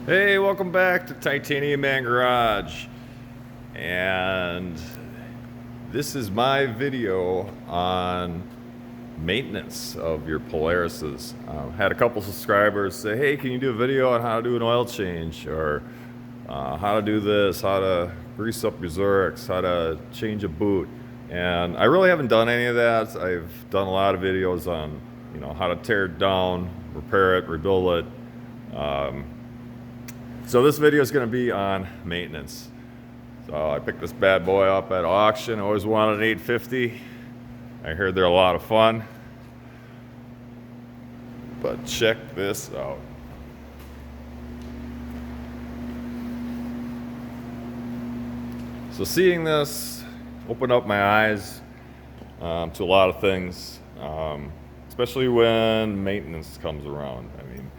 Hey, welcome back to Titanium Man Garage. And this is my video on maintenance of your Polarises. Had a couple subscribers say, hey, can you do a video on how to do an oil change? Or how to do this, how to grease up your Zurich, how to change a boot. And I really haven't done any of that. I've done a lot of videos on, how to tear it down, repair it, rebuild it. So this video is going to be on maintenance. So I picked this bad boy up at auction. I always wanted an 850. I heard they're a lot of fun. But check this out. So seeing this opened up my eyes to a lot of things, especially when maintenance comes around. I mean,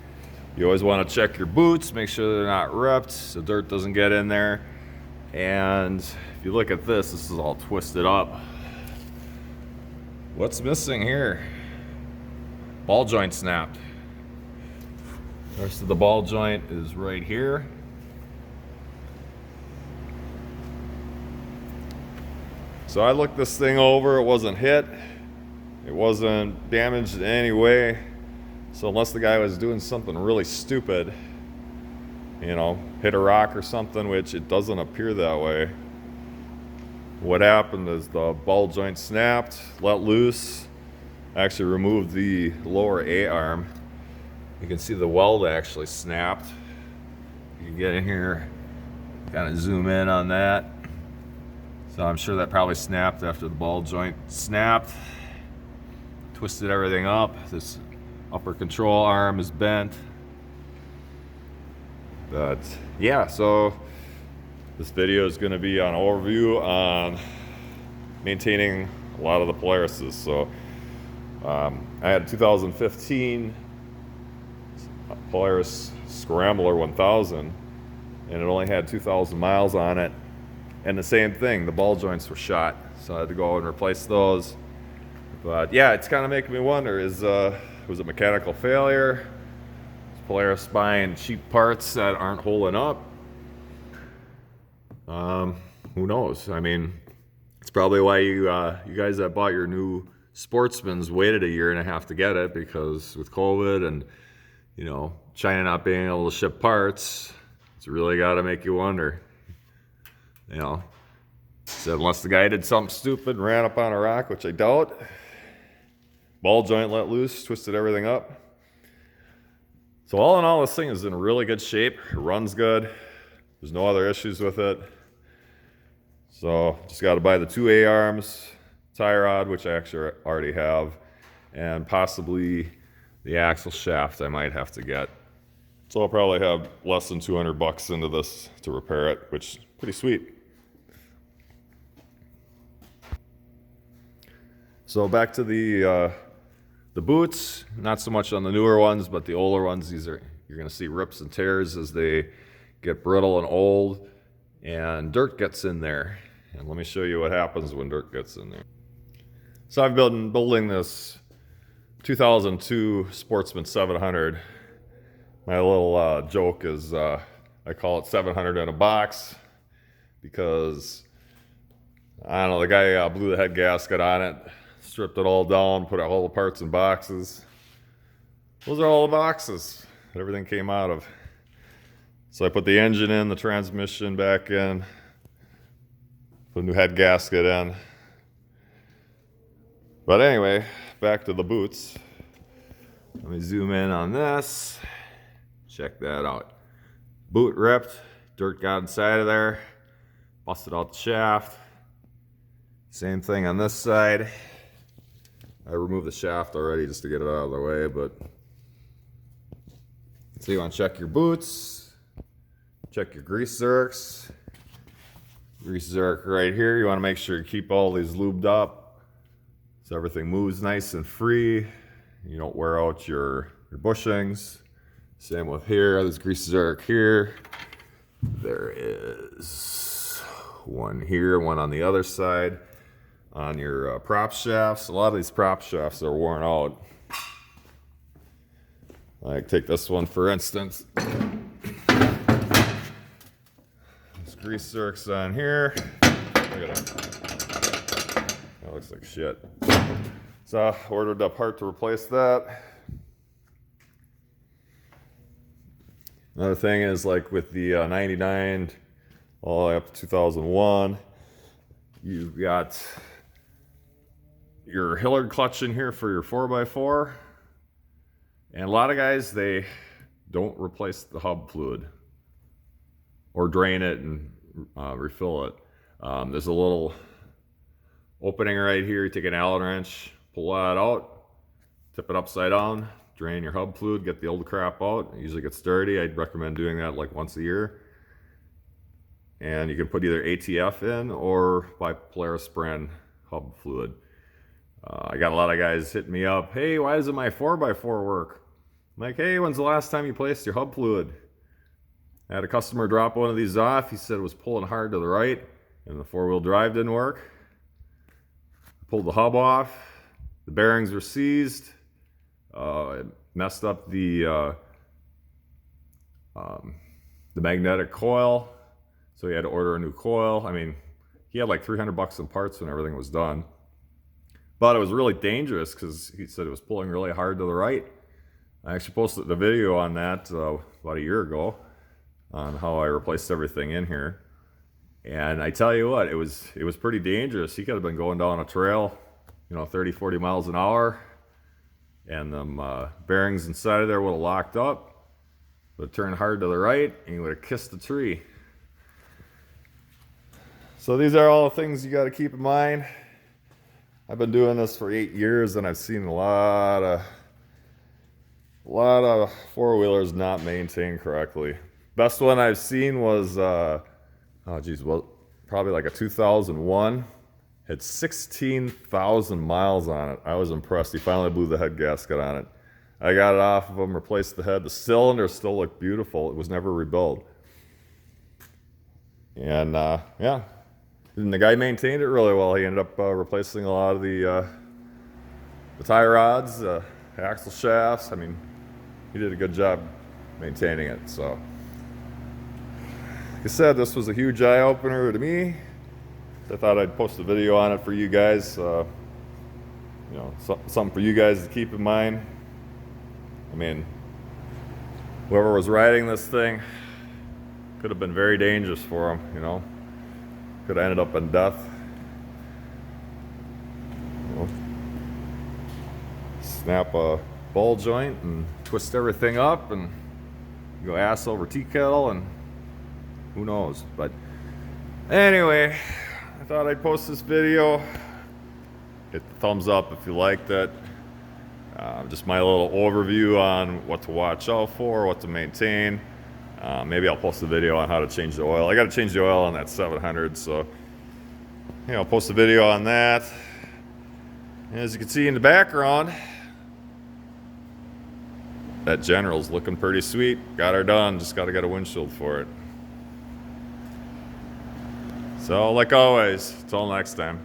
you always want to check your boots, make sure they're not ripped, so dirt doesn't get in there. And if you look at this, this is all twisted up. What's missing here? Ball joint snapped. The rest of the ball joint is right here. So I looked this thing over, it wasn't hit. It wasn't damaged in any way. So unless the guy was doing something really stupid, hit a rock or something, which it doesn't appear that way. What happened is the ball joint snapped, let loose, actually removed the lower A-arm. You can see the weld actually snapped. You can get in here, kind of zoom in on that. So I'm sure that probably snapped after the ball joint snapped. Twisted everything up. This upper control arm is bent. But yeah, so this video is going to be an overview on maintaining a lot of the Polarises. So I had a 2015 Polaris Scrambler 1000, and it only had 2,000 miles on it. And the same thing, the ball joints were shot, so I had to go and replace those. But yeah, it's kind of making me wonder, was it mechanical failure? Is Polaris buying cheap parts that aren't holding up? Who knows? I mean, it's probably why you guys that bought your new Sportsmans waited a year and a half to get it, because with COVID and China not being able to ship parts, it's really got to make you wonder. So unless the guy did something stupid and ran up on a rock, which I doubt. Ball joint let loose, twisted everything up. So all in all, this thing is in really good shape. It runs good. There's no other issues with it. So just got to buy the 2 A-arms, tie rod, which I actually already have, and possibly the axle shaft I might have to get. So I'll probably have less than 200 bucks into this to repair it, which is pretty sweet. So back to the boots, not so much on the newer ones, but the older ones. You're going to see rips and tears as they get brittle and old, and dirt gets in there. And let me show you what happens when dirt gets in there. So I've been building this 2002 Sportsman 700. My little joke is I call it 700 in a box, because I don't know, the guy blew the head gasket on it, stripped it all down, put all the parts in boxes. Those are all the boxes that everything came out of. So I put the engine in, the transmission back in, put a new head gasket in. But anyway, back to the boots. Let me zoom in on this. Check that out. Boot ripped, dirt got inside of there, busted out the shaft. Same thing on this side. I removed the shaft already just to get it out of the way, but so you want to check your boots, check your grease zerks. Grease zerk right here. You want to make sure you keep all these lubed up so everything moves nice and free. You don't wear out your bushings. Same with here. There's grease zerk here. There is one here, one on the other side. On your prop shafts, a lot of these prop shafts are worn out. Like take this one for instance. grease zerks on here. Look at that. That looks like shit. So ordered a part to replace that. Another thing is, like with the 99 all the way up to 2001, you've got your Hillard clutch in here for your 4x4. And a lot of guys, they don't replace the hub fluid or drain it and refill it. There's a little opening right here. You take an Allen wrench, pull that out, tip it upside down, drain your hub fluid, get the old crap out. It usually gets dirty. I'd recommend doing that like once a year. And you can put either ATF in or buy Polaris brand hub fluid. I got a lot of guys hitting me up. Hey, why doesn't my 4x4 work? I'm like, hey, when's the last time you placed your hub fluid? I had a customer drop one of these off. He said it was pulling hard to the right and the 4-wheel drive didn't work. Pulled the hub off. The bearings were seized. It messed up the magnetic coil. So he had to order a new coil. I mean, he had like $300 in parts when everything was done. But it was really dangerous because he said it was pulling really hard to the right. I actually posted a video on that about a year ago on how I replaced everything in here. And I tell you what, it was pretty dangerous. He could have been going down a trail, 30, 40 miles an hour. And the bearings inside of there would have locked up. Would have turned hard to the right and he would have kissed the tree. So these are all the things you got to keep in mind. I've been doing this for 8 years and I've seen a lot of four-wheelers not maintained correctly. Best one I've seen was, probably like a 2001. Had 16,000 miles on it. I was impressed. He finally blew the head gasket on it. I got it off of him, replaced the head. The cylinder still looked beautiful. It was never rebuilt. And yeah. And the guy maintained it really well. He ended up replacing a lot of the tie rods, axle shafts. I mean, he did a good job maintaining it. So, like I said, this was a huge eye-opener to me. I thought I'd post a video on it for you guys. Something for you guys to keep in mind. I mean, whoever was riding this thing could have been very dangerous for him, Could have ended up in death. Snap a ball joint and twist everything up and go ass over tea kettle and who knows. But anyway, I thought I'd post this video. Hit the thumbs up if you liked it. Just my little overview on what to watch out for, what to maintain. Maybe I'll post a video on how to change the oil. I got to change the oil on that 700, so I'll post a video on that. And as you can see in the background, that General's looking pretty sweet. Got her done. Just got to get a windshield for it. So, like always, until next time.